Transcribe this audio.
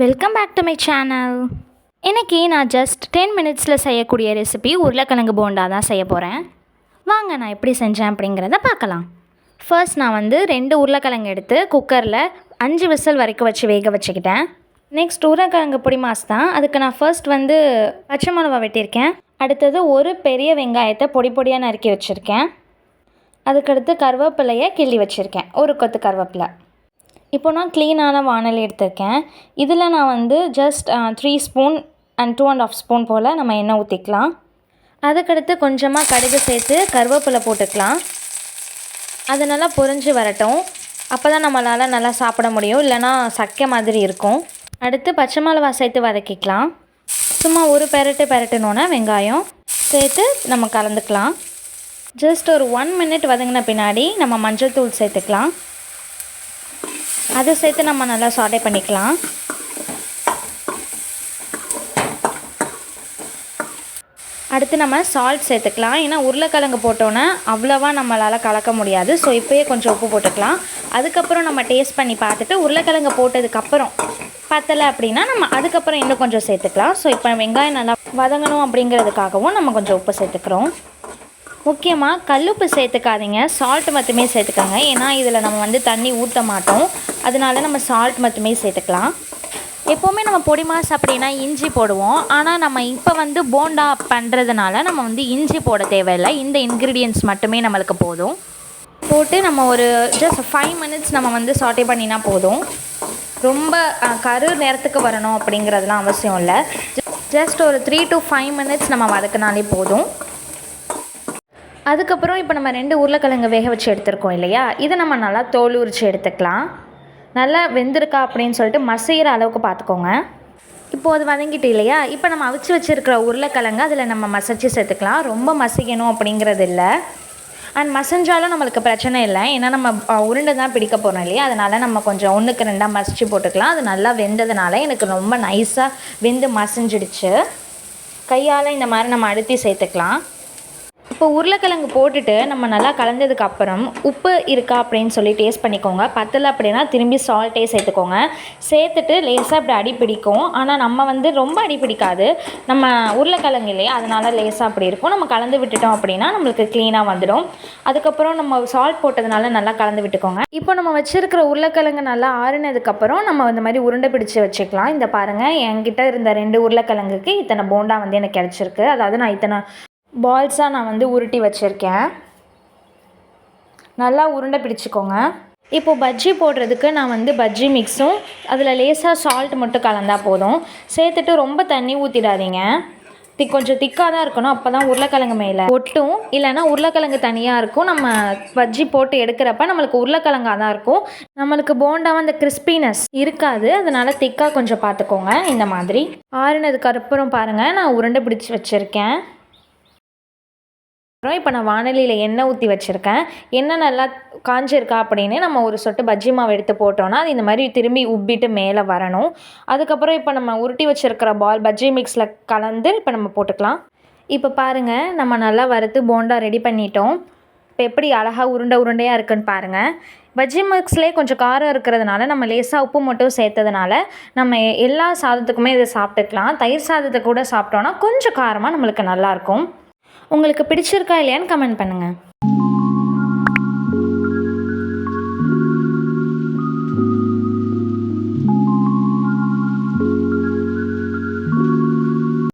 Welcome back to my channel. இன்றைக்கி நான் just 10 மினிட்ஸில் செய்யக்கூடிய ரெசிபி உருளைக்கிழங்கு போண்டா தான் செய்ய போகிறேன். வாங்க நான் எப்படி செஞ்சேன் அப்படிங்கிறத பார்க்கலாம். ஃபர்ஸ்ட் நான் 2 உருளைக்கிழங்கு எடுத்து குக்கரில் 5 விசில் வரைக்கும் வச்சு வேக வச்சுக்கிட்டேன். நெக்ஸ்ட் உருளைக்கிழங்கு பொடி மாஸ் தான். அதுக்கு நான் ஃபர்ஸ்ட் பச்சை மிளகா வெட்டியிருக்கேன். அடுத்தது ஒரு பெரிய வெங்காயத்தை பொடி பொடியாக நறுக்கி வச்சுருக்கேன். அதுக்கடுத்து கருவேப்பிலையை கிள்ளி வச்சுருக்கேன், ஒரு கொத்து கருவேப்பிலை. இப்போ நான் க்ளீனான வானல் எடுத்திருக்கேன். இதில் நான் ஜஸ்ட் 3 ஸ்பூன் அண்ட் 2.5 ஸ்பூன் போல் நம்ம எண்ணெய் ஊற்றிக்கலாம். அதுக்கடுத்து கொஞ்சமாக கடுகு சேர்த்து கருவேப்பிலை போட்டுக்கலாம். அது நல்லா பொரிஞ்சு வரட்டும். அப்போ தான் நம்மளால் நல்லா சாப்பிட முடியும், இல்லைனா சக்கை மாதிரி இருக்கும். அடுத்து பச்சை மிளகா சேர்த்து வதக்கிக்கலாம். சும்மா ஒரு பெரட்டுனோன்னா வெங்காயம் சேர்த்து நம்ம கலந்துக்கலாம். ஜஸ்ட் ஒரு 1 மினிட் வதங்கின பின்னாடி நம்ம மஞ்சள் தூள் சேர்த்துக்கலாம். அதை சேர்த்து நம்ம நல்லா சாட்டே பண்ணிக்கலாம். அடுத்து நம்ம சால்ட் சேர்த்துக்கலாம். ஏன்னா உருளைக்கிழங்கு போட்டோன்னே அவ்வளோவா நம்மளால் கலக்க முடியாது. ஸோ இப்போயே கொஞ்சம் உப்பு போட்டுக்கலாம். அதுக்கப்புறம் நம்ம டேஸ்ட் பண்ணி பார்த்துட்டு உருளைக்கிழங்கு போட்டதுக்கப்புறம் பத்தலை அப்படின்னா நம்ம அதுக்கப்புறம் இன்னும் கொஞ்சம் சேர்த்துக்கலாம். ஸோ இப்போ வெங்காயம் நல்லா வதங்கணும் அப்படிங்கிறதுக்காகவும் நம்ம கொஞ்சம் உப்பு சேர்த்துக்கிறோம். முக்கியமாக கல்லுப்பு சேர்த்துக்காதீங்க, சால்ட் மட்டுமே சேர்த்துக்கோங்க. ஏன்னா இதில் நம்ம தண்ணி ஊற்ற மாட்டோம், அதனால நம்ம சால்ட் மட்டுமே சேர்த்துக்கலாம். எப்போவுமே நம்ம பொடி மாஸ் அப்படின்னா இஞ்சி போடுவோம். ஆனால் நம்ம இப்போ போண்டா பண்ணுறதுனால நம்ம இஞ்சி போட தேவையில்லை. இந்த இன்க்ரீடியன்ட்ஸ் மட்டுமே நம்மளுக்கு போதும். போட்டு நம்ம ஒரு ஜஸ்ட் 5 மினிட்ஸ் நம்ம சாட்டே பண்ணினா போதும். ரொம்ப கரு நேரத்துக்கு வரணும் அப்படிங்கிறதுலாம் அவசியம் இல்லை. ஜஸ்ட் ஒரு 3 to 5 மினிட்ஸ் நம்ம வதக்கினாலே போதும். அதுக்கப்புறம் இப்போ நம்ம 2 உருளைக்கிழங்கு வேக வச்சு எடுத்துருக்கோம் இல்லையா, இதை நம்ம நல்லா தோல் உரித்து எடுத்துக்கலாம். நல்லா வெந்திருக்கா அப்படின்னு சொல்லிட்டு மசிகிற அளவுக்கு பார்த்துக்கோங்க. இப்போது அது வதங்கிட்டு இல்லையா, இப்போ நம்ம அவிச்சு வச்சுருக்கிற உருளைக்கிழங்கு அதில் நம்ம மசிச்சு சேர்த்துக்கலாம். ரொம்ப மசிக்கணும் அப்படிங்கிறது இல்லை. அண்ட் மசிஞ்சாலும் நம்மளுக்கு பிரச்சனை இல்லை, ஏன்னா நம்ம உருண்டை தான் பிடிக்க போகிறோம் இல்லையா, அதனால் நம்ம கொஞ்சம் 1க்கு 2 மசிச்சு போட்டுக்கலாம். அது நல்லா வெந்ததுனால எனக்கு ரொம்ப நைஸாக வெந்து மசிஞ்சிடுச்சு. கையால் இந்த மாதிரி நம்ம அழுத்தி சேர்த்துக்கலாம். இப்போ உருளைக்கிழங்கு போட்டுட்டு நம்ம நல்லா கலந்ததுக்கப்புறம் உப்பு இருக்கா அப்படின்னு சொல்லி டேஸ்ட் பண்ணிக்கோங்க. பத்தலை அப்படின்னா திரும்பி சால்ட்டே சேர்த்துக்கோங்க. சேர்த்துட்டு லேசாக இப்படி அடி பிடிக்கும். ஆனால் நம்ம ரொம்ப அடி பிடிக்காது, நம்ம உருளைக்கிழங்கு இல்லையா, அதனால் லேசாக அப்படி இருக்கும். நம்ம கலந்து விட்டுட்டோம் அப்படின்னா நம்மளுக்கு க்ளீனாக வந்துடும். அதுக்கப்புறம் நம்ம சால்ட் போட்டதுனால நல்லா கலந்து விட்டுக்கோங்க. இப்போ நம்ம வச்சுருக்கிற உருளைக்கிழங்கு நல்லா ஆறுனதுக்கப்புறம் நம்ம இந்த மாதிரி உருண்டை பிடிச்சி வச்சுக்கலாம். இந்த பாருங்கள், என்கிட்ட இருந்த 2 உருளைக்கிழங்குக்கு இத்தனை போண்டா எனக்கு கிடச்சிருக்கு. அதாவது நான் இத்தனை பால்ஸாக நான் உருட்டி வச்சுருக்கேன். நல்லா உருண்டை பிடிச்சிக்கோங்க. இப்போது பஜ்ஜி போடுறதுக்கு நான் பஜ்ஜி மிக்ஸும் அதில் லேசாக சால்ட் மட்டும் கலந்தால் போதும். சேர்த்துட்டு ரொம்ப தண்ணி ஊற்றிடாதீங்க. கொஞ்சம் திக்காக தான் இருக்கணும், அப்போ தான் உருளைக்கிழங்கு மேலே ஒட்டும். இல்லைனா உருளைக்கிழங்கு தனியாக இருக்கும். நம்ம பஜ்ஜி போட்டு எடுக்கிறப்ப நம்மளுக்கு உருளைக்கிழங்காக தான் இருக்கும். நம்மளுக்கு போண்டாக அந்த கிறிஸ்பினஸ் இருக்காது. அதனால் திக்காக கொஞ்சம் பார்த்துக்கோங்க. இந்த மாதிரி ஆறுனதுக்கப்புறம் பாருங்கள், நான் உருண்டை பிடிச்சி வச்சுருக்கேன். இப்போ நான் வானலியில் எண்ணெய் ஊற்றி வச்சுருக்கேன். எண்ணெய் நல்லா காஞ்சிருக்கா அப்படின்னு நம்ம ஒரு சொட்டு பஜ்ஜி மாவு எடுத்து போட்டோன்னா அது இந்த மாதிரி திரும்பி உப்பிட்டு மேலே வரணும். அதுக்கப்புறம் இப்போ நம்ம உருட்டி வச்சுருக்கிற பால் பஜ்ஜி மிக்ஸில் கலந்து இப்போ நம்ம போட்டுக்கலாம். இப்போ பாருங்கள், நம்ம நல்லா வறுத்து போண்டா ரெடி பண்ணிட்டோம். இப்போ எப்படி அழகாக உருண்டையாக இருக்குன்னு பாருங்கள். பஜ்ஜி மிக்ஸ்லேயே கொஞ்சம் காரம் இருக்கிறதுனால நம்ம லேசாக உப்பு மட்டும் சேர்த்ததுனால நம்ம எல்லா சாதத்துக்குமே இதை சாப்பிட்டுக்கலாம். தயிர் சாதத்தை கூட சாப்பிட்டோன்னா கொஞ்சம் காரமாக நம்மளுக்கு நல்லாயிருக்கும். உங்களுக்கு பிடிச்சிருக்கா இல்லையான்னு கமெண்ட் பண்ணுங்கள்.